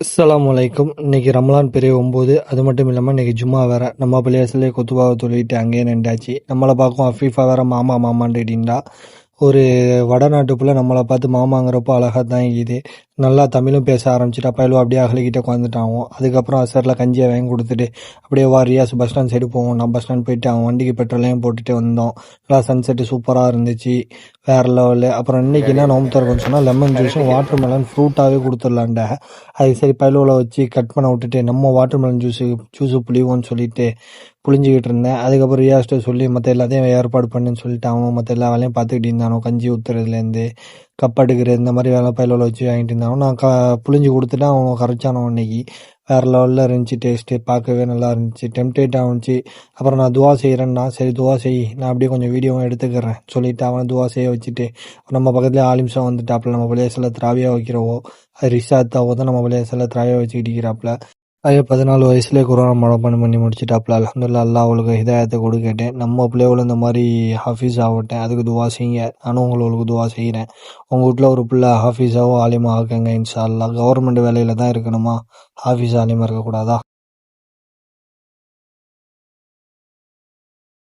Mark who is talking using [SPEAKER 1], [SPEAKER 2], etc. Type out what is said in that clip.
[SPEAKER 1] அஸ்ஸலாமு அலைக்கும். இன்னைக்கு ரமலான் பிறை 9. அது மட்டும் இல்லாமல் இன்னைக்கு ஜும்மா வேற. நம்ம பள்ளியாசலே குத்துபாவை தொழுவிட்டு அங்கேயே நின்றாச்சு. நம்மளை பார்க்கும் அஃபீஃபா வேற மாமா மாமான்ட்டுட்டா. ஒரு வடநாட்டு புள்ள நம்மளை பார்த்து மாமாங்கிறப்போ அழகாக தான் இது. நல்லா தமிழும் பேச ஆரம்பிச்சுட்டா. பயிலும் அப்படியே அகலிக்கிட்ட உட்காந்துட்டாங்க. அதுக்கப்புறம் அசரில் கஞ்சியை வாங்கி கொடுத்துட்டு அப்படியே ரியாஸ் பஸ் ஸ்டாண்ட் சைடு போவோம். நான் பஸ் ஸ்டாண்ட் போயிட்டு அவன் வண்டிக்கு பெட்ரோலையும் போட்டுட்டு வந்தோம். நல்லா சன்செட்டு சூப்பராக இருந்துச்சு, வேறு லெவலு. அப்புறம் இன்னைக்கு என்ன நோம்பு திறக்குன்னு சொன்னால் லெமன் ஜூஸும் வாட்டர் மெலன் ஃப்ரூட்டாகவே கொடுத்துடலான்ட. அது சரி பயிலுவில் வச்சு கட் பண்ண விட்டுட்டு நம்ம வாட்டர் மெலன் ஜூஸு புளிவோன்னு சொல்லிட்டு புளிஞ்சிக்கிட்டு இருந்தேன். அதுக்கப்புறம் ரியாஸ்ட்டை சொல்லி மற்ற எல்லாத்தையும் ஏற்பாடு பண்ணுன்னு சொல்லிட்டு அவன் மற்ற எல்லா வேலையும் பார்த்துக்கிட்டு இருந்தானோ. கஞ்சி ஊற்றுறதுலேருந்து கப் எடுக்கிறது இந்த மாதிரி வேலை பயிலில் வச்சு வாங்கிட்டு இருந்தானோ. நான் புளிஞ்சு கொடுத்துட்டு அவன் கரைச்சானோ. அன்னைக்கு வேறு லெவலில் இருந்துச்சு டேஸ்ட்டு, பார்க்கவே நல்லா இருந்துச்சு, டெம்டேட் ஆகிச்சு. அப்புறம் நான் துவா செய்கிறேன்னா சரி துவா செய், நான் அப்படியே கொஞ்சம் வீடியோவும் எடுத்துக்கிறேன் சொல்லிவிட்டு அவனை துவா செய்ய வச்சுட்டு நம்ம பக்கத்துலேயே ஆலிம்ஸாக வந்துட்டாப்புல. நம்ம பள்ளியாசலில் திராவியாக வைக்கிறவோ அது ரிஷாத்தாவோ தான் நம்ம பள்ளியாசலில் திராவியாக வச்சுக்கிட்டு இருக்கிறாப்புல. அதே 14 வயசுலேயே குரான் மனப்பாடம் பண்ணி முடிச்சுட்டாப்புல. அல்ஹம்துலில்லாஹ், அல்லாஹ் அவளுக்கு ஹிதாயத்தை கொடுக்கட்டேன். நம்ம பிள்ளைகளும் இந்த மாதிரி ஹாஃபீஸ் ஆகட்டேன், அதுக்கு துவா செய்யுங்க. நானும் உங்களுக்கு துவா செய்கிறேன். உங்கள் வீட்டில் ஒரு பிள்ளை ஹாஃபீஸாவோ ஆலிமா ஆக்குங்க இன்ஷா அல்லாஹ். கவர்மெண்ட் வேலையில் தான் இருக்கணுமா, ஹாஃபீஸ் ஆலிமா இருக்கக்கூடாதா?